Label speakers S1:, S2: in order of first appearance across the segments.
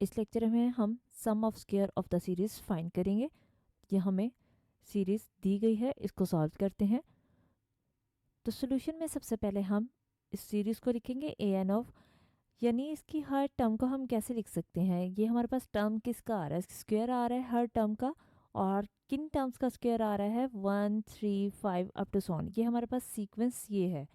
S1: इस लेक्चर में हम sum of square of the series find करेंगे। ये हमें सीरीज दी गई है, इसको सॉल्व करते हैं। तो सॉल्यूशन में सबसे पहले हम इस सीरीज को लिखेंगे ए एन ऑफ, यानी इसकी हर टर्म को हम कैसे लिख सकते हैं। ये हमारे पास टर्म किसका आ रहा है, स्क्वायर आ रहा है हर टर्म का, और किन टर्म्स का स्क्वायर आ रहा है 1 3 5 अप टू सॉन। ये हमारे पास सीक्वेंस ये है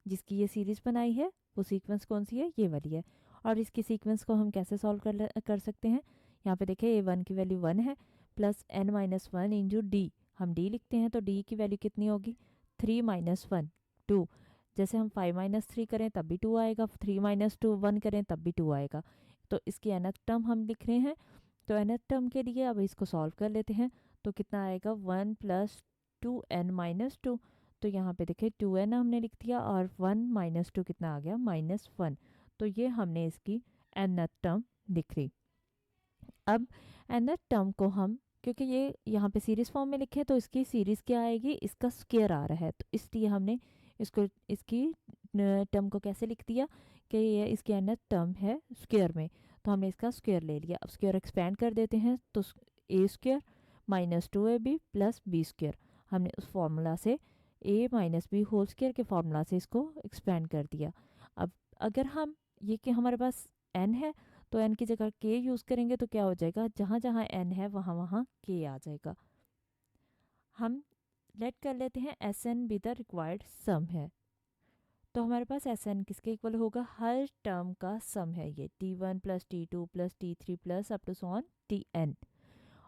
S1: जिसकी ये सीरीज बनाई है, वो सीक्वेंस कौन सी है, ये वाली है। और इसकी सीक्वेंस को हम कैसे सॉल्व कर सकते हैं। यहाँ पे देखिए ए वन की वैल्यू 1 है plus n minus one into D, हम डी लिखते हैं तो डी की वैल्यू कितनी होगी 3 माइनस वन 2। जैसे हम 5 माइनस थ्री करें तब भी 2 आएगा, 3 माइनस टू 1 करें तब भी 2 आएगा। तो इसकी nth टर्म हम लिख रहे हैं। तो nth टर्म के लिए अब इसको सॉल्व कर लेते हैं। तो कितना आएगा 1 प्लस 2n माइनस टू। तो यहाँ पे देखिए 2n हमने लिख दिया और 1 माइनस टू कितना आ गया -1। तो ये हमने इसकी nth टर्म लिख ली। अब nth टर्म को हम, क्योंकि ये यहाँ पे सीरीज फॉर्म में लिखे तो इसकी सीरीज क्या आएगी, इसका स्क्वायर आ रहा है, तो इसलिए हमने इसकी टर्म को कैसे लिख दिया कि ये इसकी nth टर्म है स्क्वायर में, तो हमने इसका स्क्वायर ले लिया। अब स्क्वायर एक्सपेंड कर देते हैं तो A square minus 2ab plus B square, हमने उस फॉर्मूला से a minus B whole square के फॉर्मूला से इसको एक्सपेंड कर दिया। अब अगर हम ये कि हमारे पास n है तो n की जगह k यूज़ करेंगे तो क्या हो जाएगा, जहाँ जहाँ n है वहाँ वहाँ k आ जाएगा। हम लेट कर लेते हैं S N B the required sum है। तो हमारे पास एस एन किसके इक्वल होगा, हर टर्म का सम है ये t1 plus t2 plus t3 plus up to son tn।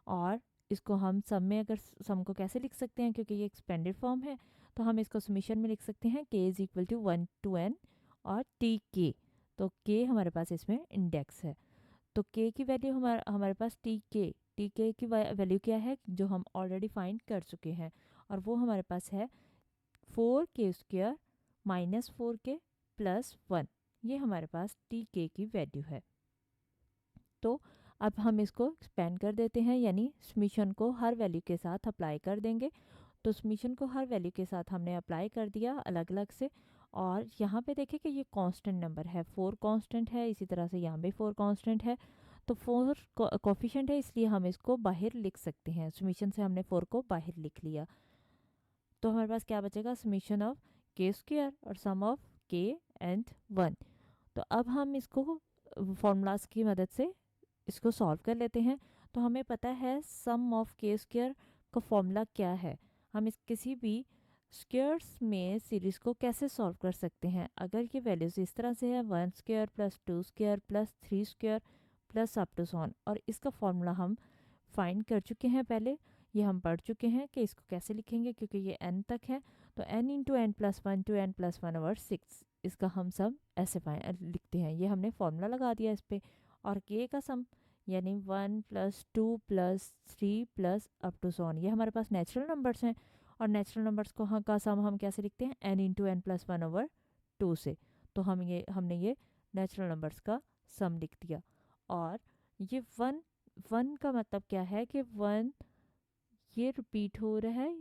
S1: और इसको हम सम में, अगर सम को कैसे लिख सकते हैं, क्योंकि ये एक्सपेंडेड फॉर्म है तो हम इसको समीशन में लिख सकते हैं k is equal to 1 to n और tk। तो k हमारे पास इसमें इंडेक्स है, तो k की वैल्यू हमारे पास tk की वैल्यू क्या है जो हम ऑलरेडी फाइंड कर चुके हैं, और वो हमारे पास है 4k square minus 4k plus 1। ये हमारे पास tk की वैल्यू है। तो अब हम इसको एक्सपेंड कर देते हैं, यानी समीशन को हर वैल्यू के साथ अप्लाई कर देंगे। तो समीशन को हर वैल्यू के साथ हमने अप्लाई कर दिया अलग अलग से। और यहाँ पे देखें कि ये कांस्टेंट नंबर है, 4 कांस्टेंट है, इसी तरह से यहाँ पे 4 कांस्टेंट है। तो 4 कोफिशिएंट है, इसलिए हम इसको बाहर लिख सकते हैं। समीशन से हमने 4 को बाहर लिख लिया। तो हमारे पास क्या बचेगा, समीशन ऑफ के स्क्वायर और सम ऑफ के एंड 1। तो अब हम इसको फॉर्मूलाज की मदद से इसको सॉल्व कर लेते हैं। तो हमें पता है सम ऑफ के स्क्वायर का फॉर्मूला क्या है। हम इस किसी भी स्क्वायर्स में सीरीज को कैसे सॉल्व कर सकते हैं, अगर ये वैल्यूज इस तरह से है 1 square plus 2 square plus 3 square plus up to सॉन, और इसका फॉर्मूला हम फाइंड कर चुके हैं पहले, ये हम पढ़ चुके हैं कि इसको कैसे लिखेंगे, क्योंकि ये n तक है। तो n into n plus one two n plus one over 6, इसका हम सब ऐसे लिखते हैं। ये हमने फॉर्मूला लगा दिया इस पर। और k का सम यानी 1 plus 2 plus 3 plus up to सॉन, ये हमारे पास नेचुरल नंबर्स हैं। और नेचुरल नंबर्स को का सम हम कैसे लिखते हैं, n into n plus one over 2 से। तो हमने ये नेचुरल नंबर्स का सम लिख दिया। और ये वन का मतलब क्या है कि 1 ये रिपीट हो रहा है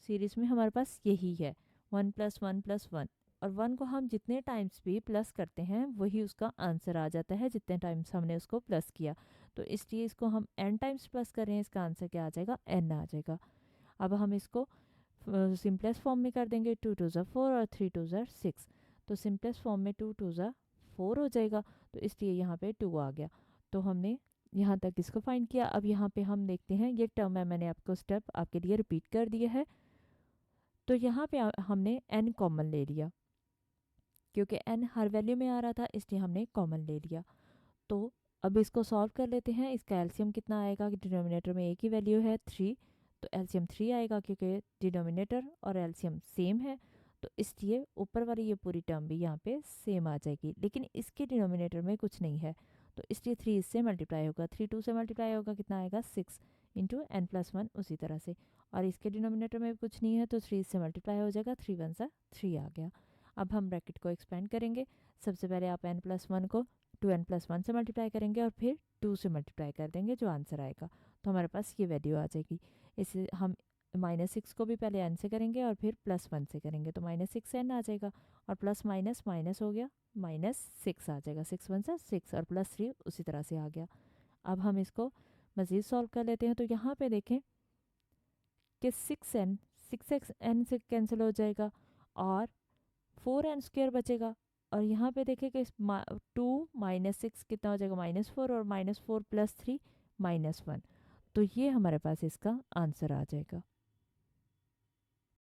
S1: सीरीज में, हमारे पास यही है 1 प्लस 1 प्लस 1। और 1 को हम जितने टाइम्स भी प्लस करते हैं वही उसका आंसर आ जाता है, जितने टाइम्स हमने उसको प्लस किया। तो इसलिए इसको हम n टाइम्स प्लस करें, इसका आंसर क्या आ जाएगा, n आ जाएगा। अब हम इसको सिंपलेस्ट फॉर्म में कर देंगे, 2 2 ज़ा 4 और 3 2 ज़ा 6। तो सिंपलेस्ट फॉर्म में 2 2 ज़ा 4 हो जाएगा, तो इसलिए यहाँ पे 2 आ गया। तो हमने यहाँ तक इसको फाइंड किया। अब यहाँ पे हम देखते हैं, ये टर्म है, मैंने आपको स्टेप आपके लिए रिपीट कर दिया है। तो यहाँ पे हमने n कॉमन ले लिया, क्योंकि n हर वैल्यू में आ रहा था इसलिए हमने कॉमन ले लिया। तो अब इसको सॉल्व कर लेते हैं। इसका एलसीएम कितना आएगा, कि डिनोमिनेटर में a की वैल्यू है 3, तो एलसीएम 3 आएगा, क्योंकि डिनोमिनेटर और एलसीएम सेम है। तो इसलिए ऊपर वाली ये पूरी टर्म भी यहाँ पे सेम आ जाएगी, लेकिन इसके डिनोमिनेटर में कुछ नहीं है, तो इसलिए 3 इससे मल्टीप्लाई होगा, 3 2 से मल्टीप्लाई होगा, कितना आएगा 6 इंटू एन प्लस 1 उसी तरह से। और इसके डिनोमिनेटर में कुछ नहीं है तो 3 इससे मल्टीप्लाई हो जाएगा, 3 1 सा 3 आ गया। अब हम ब्रैकेट को एक्सपेंड करेंगे। सबसे पहले आप n प्लस 1 को 2n प्लस 1 से मल्टीप्लाई करेंगे और फिर 2 से मल्टीप्लाई कर देंगे, जो आंसर आएगा तो हमारे पास ये वैल्यू आ जाएगी। इसे हम -6 को भी पहले n से करेंगे और फिर +1 से करेंगे, तो -6n आ जाएगा, और प्लस माइनस माइनस हो गया, -6 आ जाएगा, 6 1 सा 6 और +3 उसी तरह से आ गया। अब हम इसको मज़ीद सॉल्व कर लेते हैं। तो यहाँ पे देखें कि 6n से कैंसिल हो जाएगा और 4n² बचेगा। और यहाँ पे देखें कि 2 माइनस 6 कितना हो जाएगा, -4, और -4 + 3 -1। तो ये हमारे पास इसका आंसर आ जाएगा।